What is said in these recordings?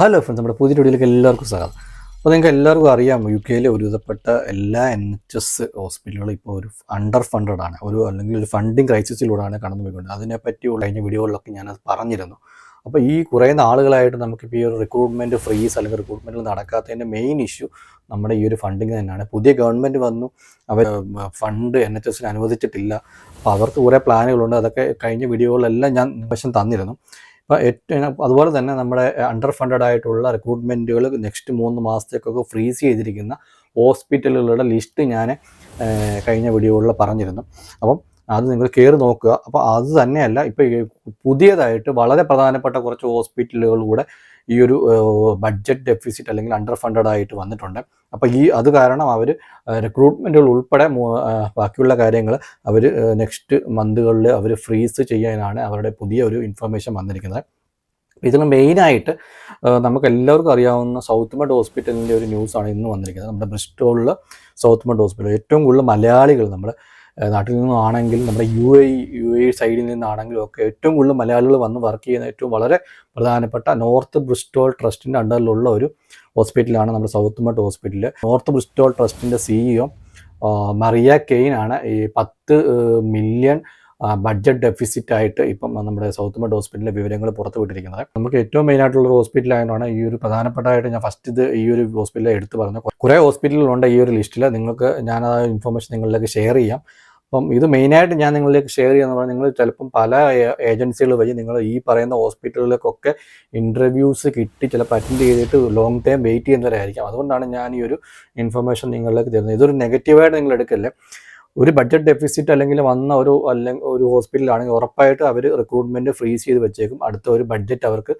Hello friends, നമ്മുടെ പുതിയ വീഡിയോയിലേക്ക് എല്ലാവർക്കും സ്വാഗതം. അപ്പോൾ നിങ്ങൾക്ക് എല്ലാവർക്കും അറിയാം, UK ഒരുവിധപ്പെട്ട എല്ലാ NHS ഹോസ്പിറ്റലുകളും ഇപ്പോൾ ഒരു അണ്ടർ ഫണ്ടഡ് ആണ്, അല്ലെങ്കിൽ ഒരു ഫണ്ടിങ് ക്രൈസിസിലൂടെയാണ് കടന്നുപോയിക്കൊണ്ട്. അതിനെപ്പറ്റിയുള്ള കഴിഞ്ഞ വീഡിയോകളിലൊക്കെ ഞാനത് പറഞ്ഞിരുന്നു. അപ്പോൾ ഈ കുറേ നാളുകളായിട്ട് നമുക്കിപ്പോൾ ഈ ഒരു റിക്രൂട്ട്മെൻറ്റ് ഫ്രീസ് അല്ലെങ്കിൽ റിക്രൂട്ട്മെൻറ്റിൽ നടക്കാത്തതിൻ്റെ മെയിൻ ഇഷ്യൂ നമ്മുടെ ഈ ഒരു ഫണ്ടിങ് തന്നെയാണ്. പുതിയ ഗവൺമെൻറ് വന്നു, അവർ ഫണ്ട് NHSന് അനുവദിച്ചിട്ടില്ല. അപ്പോൾ അവർക്ക് കുറേ പ്ലാനുകളുണ്ട്. അതൊക്കെ കഴിഞ്ഞ വീഡിയോകളിലെല്ലാം ഞാൻ വശം തന്നിരുന്നു. അപ്പോൾ അതുപോലെ തന്നെ നമ്മുടെ അണ്ടർ ഫണ്ടഡ് ആയിട്ടുള്ള റിക്രൂട്ട്മെൻറ്റുകൾ നെക്സ്റ്റ് 3 മാസത്തേക്കൊക്കെ ഫ്രീസ് ചെയ്തിരിക്കുന്ന ഹോസ്പിറ്റലുകളുടെ ലിസ്റ്റ് ഞാൻ കഴിഞ്ഞ വീഡിയോകളിൽ പറഞ്ഞിരുന്നു. അപ്പം അത് നിങ്ങൾ കയറി നോക്കുക. അപ്പോൾ അത് തന്നെയല്ല, ഇപ്പോൾ പുതിയതായിട്ട് വളരെ പ്രധാനപ്പെട്ട കുറച്ച് ഹോസ്പിറ്റലുകൾ കൂടെ ഈ ഒരു ബഡ്ജറ്റ് ഡെഫിസിറ്റ് അല്ലെങ്കിൽ അണ്ടർ ഫണ്ടഡ് ആയിട്ട് വന്നിട്ടുണ്ട്. അപ്പോൾ അത് കാരണം അവർ റിക്രൂട്ട്മെൻറ്റുകൾ ഉൾപ്പെടെ ബാക്കിയുള്ള കാര്യങ്ങൾ അവർ നെക്സ്റ്റ് മന്തുകളിൽ അവർ ഫ്രീസ് ചെയ്യാനാണ് അവരുടെ പുതിയ ഒരു ഇൻഫർമേഷൻ വന്നിരിക്കുന്നത്. ഇതിൽ മെയിനായിട്ട് നമുക്ക് എല്ലാവർക്കും അറിയാവുന്ന സൗത്ത് മെഡ് ഹോസ്പിറ്റലിൻ്റെ ഒരു ന്യൂസാണ് ഇന്ന് വന്നിരിക്കുന്നത്. നമ്മുടെ ബ്രിസ്റ്റോളിൽ സൗത്ത് മെഡ് ഹോസ്പിറ്റൽ ഏറ്റവും കൂടുതൽ മലയാളികൾ നമ്മുടെ നാട്ടിൽ നിന്നാണെങ്കിൽ നമ്മുടെ യു എ സൈഡിൽ നിന്നാണെങ്കിലും ഒക്കെ ഏറ്റവും കൂടുതൽ മലയാളികൾ വന്ന് വർക്ക് ചെയ്യുന്ന ഏറ്റവും വളരെ പ്രധാനപ്പെട്ട നോർത്ത് ബ്രിസ്റ്റോൾ ട്രസ്റ്റിൻ്റെ അണ്ടറിലുള്ള ഒരു ഹോസ്പിറ്റലാണ് നമ്മുടെ Southmead Hospital. North Bristol ട്രസ്റ്റിൻ്റെ CEO മറിയ കെയ്ൻ ആണ് ഈ 10 മില്യൺ ബഡ്ജറ്റ് ഡെഫിസിറ്റ് ആയിട്ട് ഇപ്പം നമ്മുടെ സൗത്ത് മെഡ് ഹോസ്പിറ്റലിലെ വിവരങ്ങൾ പുറത്തു വിട്ടിരിക്കുന്നത്. നമുക്ക് ഏറ്റവും മെയിനായിട്ടുള്ള ഹോസ്പിറ്റൽ ആയതുകൊണ്ടാണ് ഈ ഒരു പ്രധാനപ്പെട്ടതായിട്ട് ഞാൻ ഫസ്റ്റ് ഈ ഒരു ഹോസ്പിറ്റലിൽ എടുത്ത് പറഞ്ഞു. കുറേ ഹോസ്പിറ്റലുകളുണ്ട് ഈ ഒരു ലിസ്റ്റിൽ. ഞാൻ ആ ഇൻഫർമേഷൻ നിങ്ങളിലേക്ക് ഷെയർ ചെയ്യാം. അപ്പം ഇത് മെയിനായിട്ട് ഞാൻ നിങ്ങളിലേക്ക് ഷെയർ ചെയ്യുന്ന പറഞ്ഞാൽ, നിങ്ങൾ ചിലപ്പം പല ഏജൻസികൾ വഴി നിങ്ങൾ ഈ പറയുന്ന ഹോസ്പിറ്റലുകളിലേക്കൊക്കെ ഇൻ്റർവ്യൂസ് കിട്ടി ചിലപ്പോൾ അറ്റൻഡ് ചെയ്തിട്ട് ലോങ് ടൈം വെയിറ്റ് ചെയ്യുന്നവരായിരിക്കാം. അതുകൊണ്ടാണ് ഞാൻ ഈ ഒരു ഇൻഫർമേഷൻ നിങ്ങളിലേക്ക് തരുന്നത്. ഇതൊരു നെഗറ്റീവായിട്ട് നിങ്ങൾ എടുക്കല്ലേ. ഒരു ബഡ്ജറ്റ് ഡെഫിസിറ്റ് അല്ലെങ്കിൽ വന്ന ഒരു ഹോസ്പിറ്റലാണെങ്കിൽ ഉറപ്പായിട്ട് അവർ റിക്രൂട്ട്മെൻറ്റ് ഫ്രീസ് ചെയ്ത് വെച്ചേക്കും. അടുത്ത ഒരു ബഡ്ജറ്റ് അവർക്ക്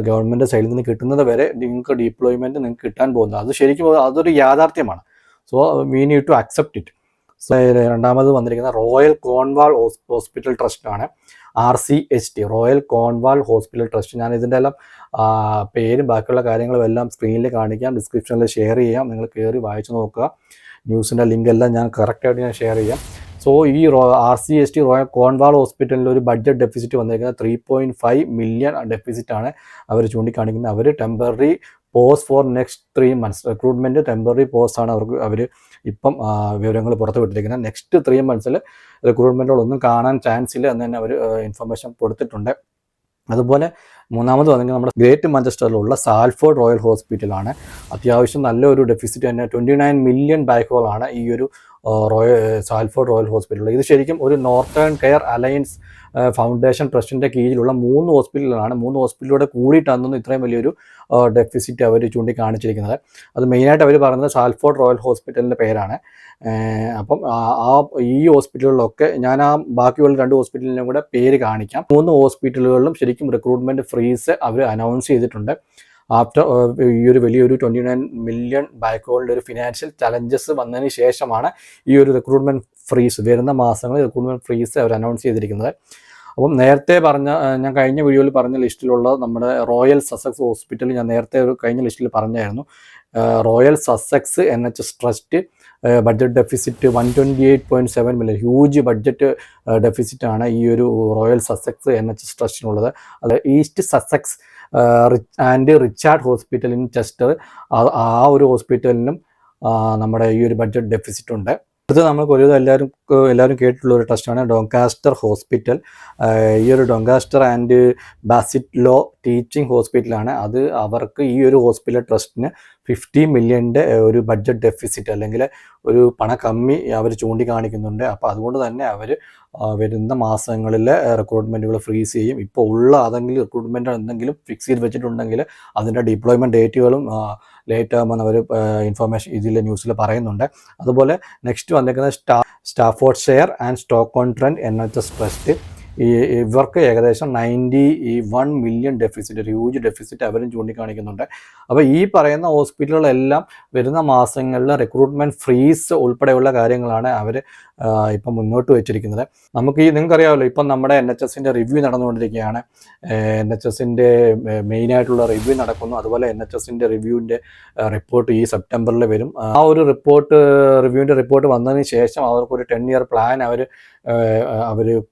ഗവൺമെൻറ് സൈഡിൽ നിന്ന് കിട്ടുന്നത് വരെ നിങ്ങൾക്ക് ഡിപ്ലോയ്മെൻറ്റ് നിങ്ങൾക്ക് കിട്ടാൻ പോകുന്നത്. അത് ശരിക്കും അതൊരു യാഥാർത്ഥ്യമാണ്. So we need to accept it. So രണ്ടാമത് വന്നിരിക്കുന്ന റോയൽ കോൺവാൾ ഹോസ്പിറ്റൽ ട്രസ്റ്റാണ്, RCHT, Royal Cornwall Hospital Trust. ഞാൻ ഇതിൻ്റെ എല്ലാം പേരും ബാക്കിയുള്ള കാര്യങ്ങളും എല്ലാം സ്ക്രീനിൽ കാണിക്കാം, ഡിസ്ക്രിപ്ഷനിൽ ഷെയർ ചെയ്യാം. നിങ്ങൾ കയറി വായിച്ചു നോക്കുക. ന്യൂസിൻ്റെ ലിങ്ക് എല്ലാം ഞാൻ കറക്റ്റായിട്ട് ഞാൻ ഷെയർ ചെയ്യാം. സോ ഈ RCHT റോയൽ കോൺവാൾ ഹോസ്പിറ്റലിൽ ഒരു ബഡ്ജറ്റ് ഡെഫിസിറ്റ് വന്നിരിക്കുന്നത് 3.5 മില്യൺ ഡെഫിസിറ്റാണ് അവർ ചൂണ്ടിക്കാണിക്കുന്നത്. അവർ temporary pause for next 3 months recruitment temporary പോസ്റ്റാണ് അവർ ഇപ്പം വിവരങ്ങൾ പുറത്തു വിട്ടിരിക്കുന്നത്. നെക്സ്റ്റ് 3 months റിക്രൂട്ട്മെൻറ്റുകളൊന്നും കാണാൻ ചാൻസ് ഇല്ല എന്ന് തന്നെ അവർ ഇൻഫർമേഷൻ കൊടുത്തിട്ടുണ്ട്. അതുപോലെ മൂന്നാമത് വന്നെങ്കിൽ നമ്മുടെ ഗ്രേറ്റ് മാഞ്ചസ്റ്ററിലുള്ള സാൽഫോർഡ് റോയൽ ഹോസ്പിറ്റലാണ്. അത്യാവശ്യം നല്ലൊരു ഡെഫിസിറ്റ് തന്നെ, 29 മില്യൺ ബാക്കോളാണ് ഈ ഒരു സാൽഫോർഡ് റോയൽ ഹോസ്പിറ്റൽ. ഇത് ശരിക്കും ഒരു നോർത്തേൺ കെയർ അലയൻസ് ഫൗണ്ടേഷൻ ട്രസ്റ്റിൻ്റെ കീഴിലുള്ള 3 ഹോസ്പിറ്റലുകളാണ്. 3 ഹോസ്പിറ്റലിലൂടെ കൂടിയിട്ടാണെന്ന് ഇത്രയും വലിയൊരു ഡെഫിസിറ്റ് അവർ ചൂണ്ടിക്കാണിച്ചിരിക്കുന്നത്. അത് മെയിനായിട്ട് അവർ പറയുന്നത് സാൽഫോർഡ് റോയൽ ഹോസ്പിറ്റലിൻ്റെ പേരാണ്. അപ്പം ഈ ഹോസ്പിറ്റലുകളിലൊക്കെ ഞാൻ ബാക്കിയുള്ള 2 ഹോസ്പിറ്റലിനും കൂടെ പേര് കാണിക്കാം. 3 ഹോസ്പിറ്റലുകളിലും ശരിക്കും റിക്രൂട്ട്മെൻറ്റ് ഫ്രീസ് അവർ അനൗൺസ് ചെയ്തിട്ടുണ്ട്. ആഫ്റ്റർ ഈ ഒരു വലിയൊരു 29 മില്യൺ ബാക്കോളിൻ്റെ ഒരു ഫിനാൻഷ്യൽ ചലഞ്ചസ് വന്നതിന് ശേഷമാണ് ഈ ഒരു റിക്രൂട്ട്മെൻറ്റ് ഫ്രീസ് വരുന്ന മാസങ്ങളിൽ റിക്രൂട്ട്മെൻറ്റ് ഫ്രീസ് അവർ അനൗൺസ് ചെയ്തിരിക്കുന്നത്. അപ്പം നേരത്തെ ഞാൻ കഴിഞ്ഞ വീഡിയോയിൽ പറഞ്ഞ ലിസ്റ്റിലുള്ള നമ്മുടെ റോയൽ സസെക്സ് ഹോസ്പിറ്റൽ ഞാൻ നേരത്തെ കഴിഞ്ഞ ലിസ്റ്റിൽ പറഞ്ഞായിരുന്നു. Royal Sussex NHS trust budget deficit 128.7 million, huge budget ഡെഫിസിറ്റാണ് ഈ ഒരു റോയൽ സസെക്സ് NHS ട്രസ്റ്റിനുള്ളത്. അത് East Sussex Richard hospital in Chester, ആ ഒരു ഹോസ്പിറ്റലിനും നമ്മുടെ ഈ ഒരു ബഡ്ജറ്റ് ഡെഫിസിറ്റ് ഉണ്ട്. ഇത് നമ്മൾക്ക് എല്ലാവരും കേട്ടിട്ടുള്ള ഒരു ട്രസ്റ്റാണ് ഡൊങ്കാസ്റ്റർ ഹോസ്പിറ്റൽ. ഈ ഒരു ഡൊങ്കാസ്റ്റർ ആൻഡ് ബാസിറ്റ് ലോ ടീച്ചിങ് ഹോസ്പിറ്റലാണ്. അവർക്ക് ഈ ഒരു ഹോസ്പിറ്റൽ ട്രസ്റ്റിന് 50 മില്യൻ്റെ ഒരു ബഡ്ജറ്റ് ഡെഫിസിറ്റ് അല്ലെങ്കിൽ ഒരു കമ്മി അവർ ചൂണ്ടിക്കാണിക്കുന്നുണ്ട്. അപ്പോൾ അതുകൊണ്ട് തന്നെ അവർ വരുന്ന മാസങ്ങളിൽ റിക്രൂട്ട്മെൻറ്റുകൾ ഫ്രീസ് ചെയ്യും. ഇപ്പോൾ ഉള്ള അതെങ്കിലും റിക്രൂട്ട്മെൻറ്റ് എന്തെങ്കിലും ഫിക്സ് ചെയ്ത് വെച്ചിട്ടുണ്ടെങ്കിൽ അതിൻ്റെ ഡിപ്ലോയ്മെൻറ്റ് ഡേറ്റുകളും ലേറ്റ് ആകുമെന്ന് അവർ ഇൻഫർമേഷൻ ഇതിൽ ന്യൂസിൽ പറയുന്നുണ്ട്. അതുപോലെ നെക്സ്റ്റ് വന്നിരിക്കുന്നത് Staffordshire and stock-on-Trent NHS trust. ഇവർക്ക് ഏകദേശം 91 മില്യൺ ഡെഫിസിറ്റ്, ഒരു ഹ്യൂജ് ഡെഫിസിറ്റ് അവരും ചൂണ്ടിക്കാണിക്കുന്നുണ്ട്. അപ്പോൾ ഈ പറയുന്ന ഹോസ്പിറ്റലുകളെല്ലാം വരുന്ന മാസങ്ങളിൽ റിക്രൂട്ട്മെൻറ്റ് ഫ്രീസ് ഉൾപ്പെടെയുള്ള കാര്യങ്ങളാണ് അവർ ഇപ്പം മുന്നോട്ട് വെച്ചിരിക്കുന്നത്. നിങ്ങൾക്കറിയാമല്ലോ, ഇപ്പം നമ്മുടെ NHSൻ്റെ റിവ്യൂ നടന്നുകൊണ്ടിരിക്കുകയാണ്. NHSൻ്റെ മെയിനായിട്ടുള്ള റിവ്യൂ നടക്കുന്നു. അതുപോലെ NHSൻ്റെ റിവ്യൂവിൻ്റെ റിപ്പോർട്ട് ഈ സെപ്റ്റംബറിൽ വരും. ആ ഒരു റിവ്യൂവിൻ്റെ റിപ്പോർട്ട് വന്നതിന് ശേഷം അവർക്കൊരു 10-year പ്ലാൻ അവർ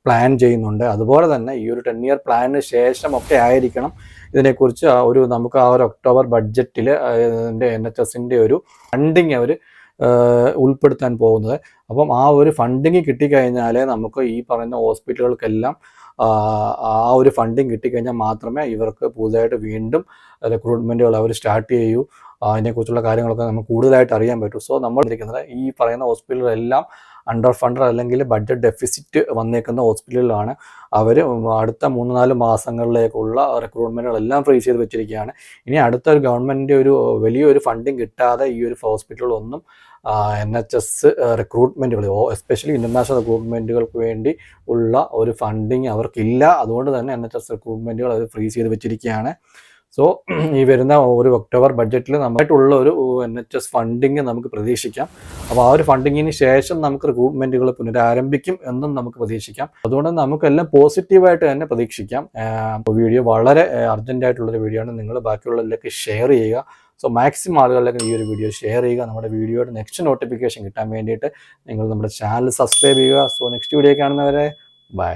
പ്ലാൻ ചെയ്യുന്നുണ്ട്. അതുപോലെ തന്നെ ഈ ഒരു 10-year പ്ലാനിന് ശേഷമൊക്കെ ആയിരിക്കണം ഇതിനെക്കുറിച്ച് നമുക്ക് ഒരു ഒക്ടോബർ ബഡ്ജറ്റിൽ NHSൻ്റെ ഒരു ഫണ്ടിങ് അവർ ഉൾപ്പെടുത്താൻ പോകുന്നത്. അപ്പം ആ ഒരു ഫണ്ടിങ് കിട്ടിക്കഴിഞ്ഞാലേ നമുക്ക് ഈ പറയുന്ന ഹോസ്പിറ്റലുകൾക്കെല്ലാം ആ ഒരു ഫണ്ടിങ് കിട്ടിക്കഴിഞ്ഞാൽ മാത്രമേ ഇവർക്ക് പുതുതായിട്ട് വീണ്ടും റിക്രൂട്ട്മെൻറ്റുകൾ അവർ സ്റ്റാർട്ട് ചെയ്യൂ. അതിനെക്കുറിച്ചുള്ള കാര്യങ്ങളൊക്കെ നമുക്ക് കൂടുതലായിട്ട് അറിയാൻ പറ്റും. സോ നമ്മൾ ഇരിക്കുന്നത് ഈ പറയുന്ന ഹോസ്പിറ്റലുകളെല്ലാം അണ്ടർ ഫണ്ടർ അല്ലെങ്കിൽ ബഡ്ജറ്റ് ഡെഫിസിറ്റ് വന്നേക്കുന്ന ഹോസ്പിറ്റലുകളാണ്. അവർ അടുത്ത 3-4 മാസങ്ങളിലേക്കുള്ള റിക്രൂട്ട്മെൻറ്റുകളെല്ലാം ഫ്രീസ് ചെയ്ത് വെച്ചിരിക്കുകയാണ്. ഇനി അടുത്ത ഒരു ഗവൺമെൻറ്റിൻ്റെ ഒരു വലിയൊരു ഫണ്ടിങ് കിട്ടാതെ ഈ ഒരു ഹോസ്പിറ്റലുകളൊന്നും NHS റിക്രൂട്ട്മെൻറ്റുകൾ എസ്പെഷ്യലി ഇൻ്റർനാഷണൽ റിക്രൂട്ട്മെൻറ്റുകൾക്ക് വേണ്ടി ഉള്ള ഒരു ഫണ്ടിങ് അവർക്കില്ല. അതുകൊണ്ട് തന്നെ NHS റിക്രൂട്ട്മെൻറ്റുകൾ അവർ ഫ്രീസ് ചെയ്ത് വെച്ചിരിക്കുകയാണ്. സോ ഈ വരുന്ന ഒരു ഒക്ടോബർ ബഡ്ജറ്റിൽ നമുക്കായിട്ടുള്ള ഒരു NHS ഫണ്ടിങ് നമുക്ക് പ്രതീക്ഷിക്കാം. അപ്പോൾ ആ ഒരു ഫണ്ടിങ്ങിന് ശേഷം നമുക്ക് റിക്രൂട്ട്മെൻറ്റുകൾ പുനരാരംഭിക്കും എന്നും നമുക്ക് പ്രതീക്ഷിക്കാം. അതുകൊണ്ട് നമുക്കെല്ലാം പോസിറ്റീവായിട്ട് തന്നെ പ്രതീക്ഷിക്കാം. വീഡിയോ വളരെ അർജൻറ്റായിട്ടുള്ളൊരു വീഡിയോ ആണ്. നിങ്ങൾ ബാക്കിയുള്ളവരിലേക്ക് ഷെയർ ചെയ്യുക. സോ മാക്സിമം ആളുകളിലേക്ക് ഈ ഒരു വീഡിയോ ഷെയർ ചെയ്യുക. നമ്മുടെ വീഡിയോയുടെ നെക്സ്റ്റ് നോട്ടിഫിക്കേഷൻ കിട്ടാൻ വേണ്ടിയിട്ട് നിങ്ങൾ നമ്മുടെ ചാനൽ സബ്സ്ക്രൈബ് ചെയ്യുക. സോ നെക്സ്റ്റ് വീഡിയോ കാണുന്നവരെ ബൈ.